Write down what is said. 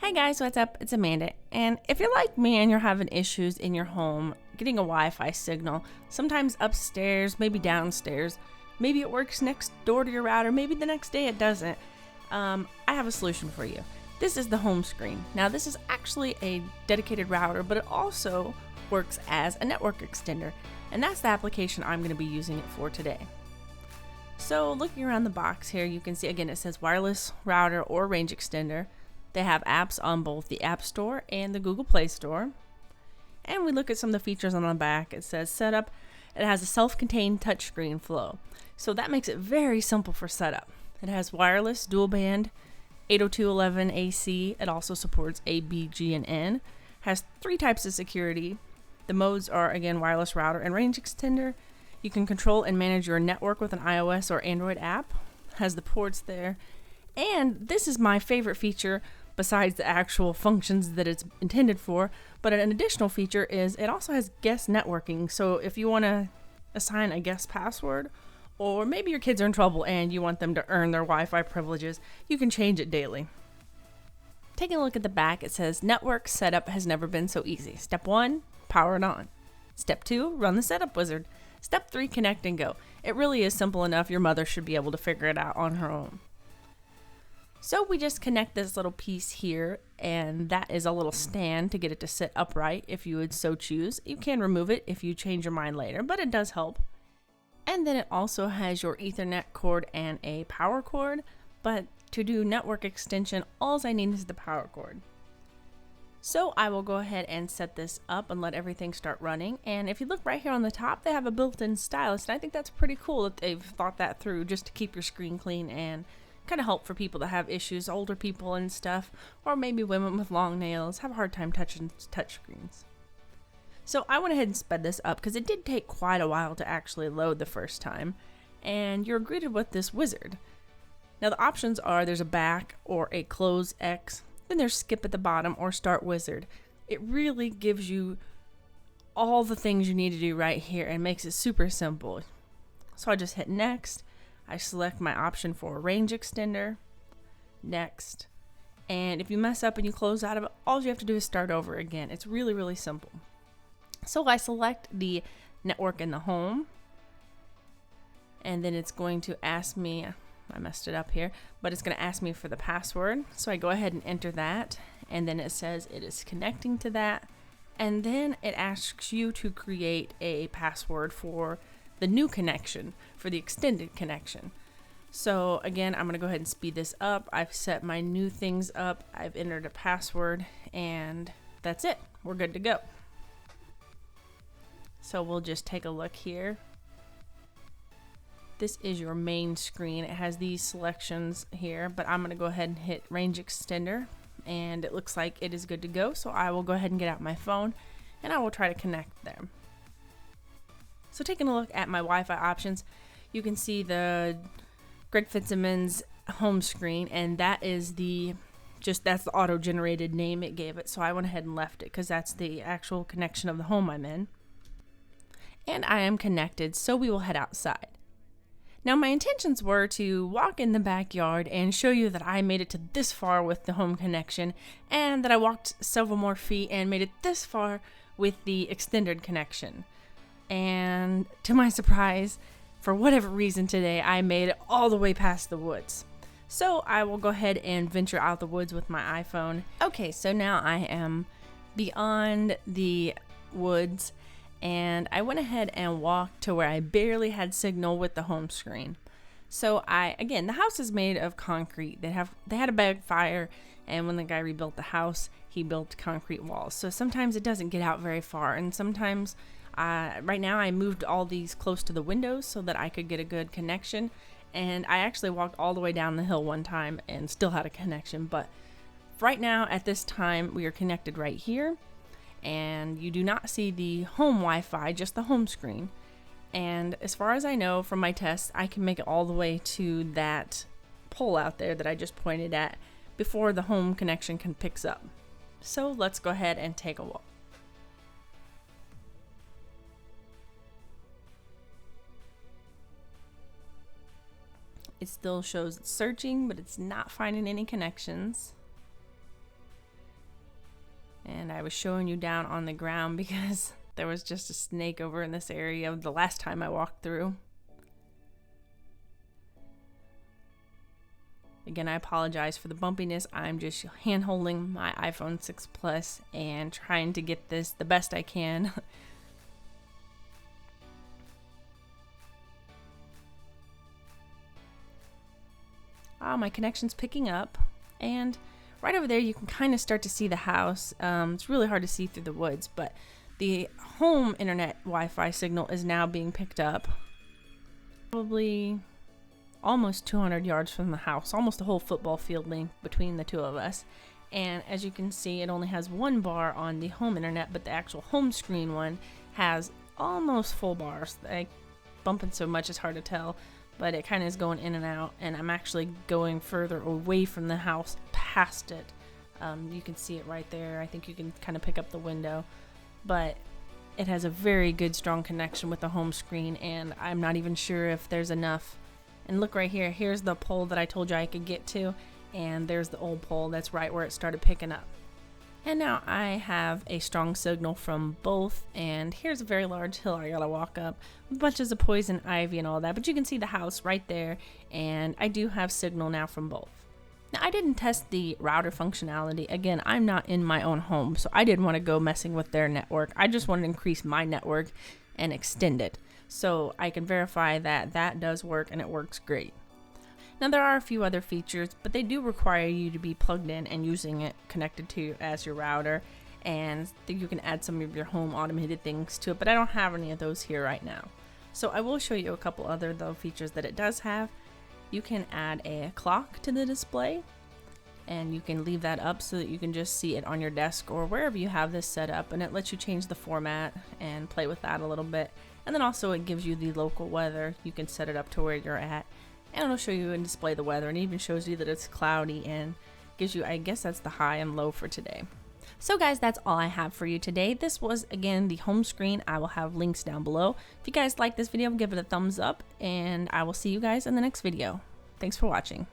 Hey guys, what's up? It's Amanda. And if you're like me and you're having issues in your home getting a Wi-Fi signal, sometimes upstairs, maybe downstairs, maybe it works next door to your router, maybe the next day it doesn't, I have a solution for you. This is the HomeScreen. Now this is actually a dedicated router, but it also works as a network extender, and that's the application I'm going to be using it for today. So looking around the box here, you can see again it says wireless router or range extender. They have apps on both the App Store and the Google Play Store. And we look at some of the features on the back. It says setup. It has a self-contained touchscreen flow. So that makes it very simple for setup. It has wireless, dual band, 802.11 AC. It also supports A, B, G, and N. Has 3 types of security. The modes are, again, wireless router and range extender. You can control and manage your network with an iOS or Android app. Has the ports there. And this is my favorite feature besides the actual functions that it's intended for, but an additional feature is it also has guest networking. So if you want to assign a guest password, or maybe your kids are in trouble and you want them to earn their Wi-Fi privileges, you can change it daily. Taking a look at the back, it says network setup has never been so easy. Step 1, power it on. Step 2, run the setup wizard. Step 3, connect and go. It really is simple enough. Your mother should be able to figure it out on her own. So we just connect this little piece here, and that is a little stand to get it to sit upright if you would so choose. You can remove it if you change your mind later, but it does help. And then it also has your Ethernet cord and a power cord, but to do network extension, all I need is the power cord. So I will go ahead and set this up and let everything start running. And if you look right here on the top, they have a built-in stylus, and I think that's pretty cool that they've thought that through just to keep your screen clean and kind of help for people that have issues, older people and stuff, or maybe women with long nails have a hard time touching touchscreens. So I went ahead and sped this up because it did take quite a while to actually load the first time, and you're greeted with this wizard. Now the options are there's a back or a close X, then there's skip at the bottom or start wizard. It really gives you all the things you need to do right here and makes it super simple. So I just hit next. I select my option for a range extender, next, and if you mess up and you close out of it, all you have to do is start over again. It's really, really simple. So I select the network in the home, and then it's going to ask me, I messed it up here, but it's going to ask me for the password. So I go ahead and enter that, and then it says it is connecting to that, and then it asks you to create a password for the new connection, for the extended connection. So again, I'm going to go ahead and speed this up. I've set my new things up. I've entered a password, and that's it. We're good to go. So we'll just take a look here. This is your main screen. It has these selections here, but I'm going to go ahead and hit range extender, and it looks like it is good to go. So I will go ahead and get out my phone, and I will try to connect there. So taking a look at my Wi-Fi options, you can see the Greg Fitzsimmons home screen, and that is that's the auto-generated name it gave it. So I went ahead and left it because that's the actual connection of the home I'm in. And I am connected, so we will head outside. Now my intentions were to walk in the backyard and show you that I made it to this far with the home connection, and that I walked several more feet and made it this far with the extended connection. And to my surprise, for whatever reason today, I made it all the way past the woods. So I will go ahead and venture out the woods with my iPhone. Okay, so now I am beyond the woods, and I went ahead and walked to where I barely had signal with the home screen. So again, the house is made of concrete. They had a bad fire, and when the guy rebuilt the house, he built concrete walls. So sometimes it doesn't get out very far, and sometimes right now I moved all these close to the windows so that I could get a good connection, and I actually walked all the way down the hill one time and still had a connection. But right now at this time we are connected right here, and you do not see the home Wi-Fi, just the home screen. And as far as I know from my tests, I can make it all the way to that pole out there that I just pointed at before the home connection can picks up. So let's go ahead and take a walk. It still shows it's searching, but it's not finding any connections. And I was showing you down on the ground because there was just a snake over in this area the last time I walked through. Again, I apologize for the bumpiness. I'm just hand holding my iPhone 6 Plus and trying to get this the best I can. My connection's picking up, and right over there you can kind of start to see the house. It's really hard to see through the woods, but the home internet Wi-Fi signal is now being picked up. Probably almost 200 yards from the house, almost a whole football field length between the two of us. And as you can see, it only has one bar on the home internet, but the actual home screen one has almost full bars. Like, bumping so much it's hard to tell, but it kind of is going in and out, and I'm actually going further away from the house past it. You can see it right there. I think you can kind of pick up the window, but it has a very good strong connection with the home screen, and I'm not even sure if there's enough. And look right here, here's the pole that I told you I could get to, and there's the old pole that's right where it started picking up. And now I have a strong signal from both, and here's a very large hill I gotta walk up with bunches of poison ivy and all that, but you can see the house right there, and I do have signal now from both. Now, I didn't test the router functionality. Again, I'm not in my own home, so I didn't want to go messing with their network. I just wanted to increase my network and extend it, so I can verify that that does work and it works great. Now, there are a few other features, but they do require you to be plugged in and using it connected to as your router, and you can add some of your home automated things to it, but I don't have any of those here right now. So I will show you a couple other though features that it does have. You can add a clock to the display, and you can leave that up so that you can just see it on your desk or wherever you have this set up, and it lets you change the format and play with that a little bit. And then also it gives you the local weather. You can set it up to where you're at, and it'll show you and display the weather, and it even shows you that it's cloudy and gives you, I guess that's the high and low for today. So guys, that's all I have for you today. This was, again, the home screen. I will have links down below. If you guys like this video, give it a thumbs up, and I will see you guys in the next video. Thanks for watching.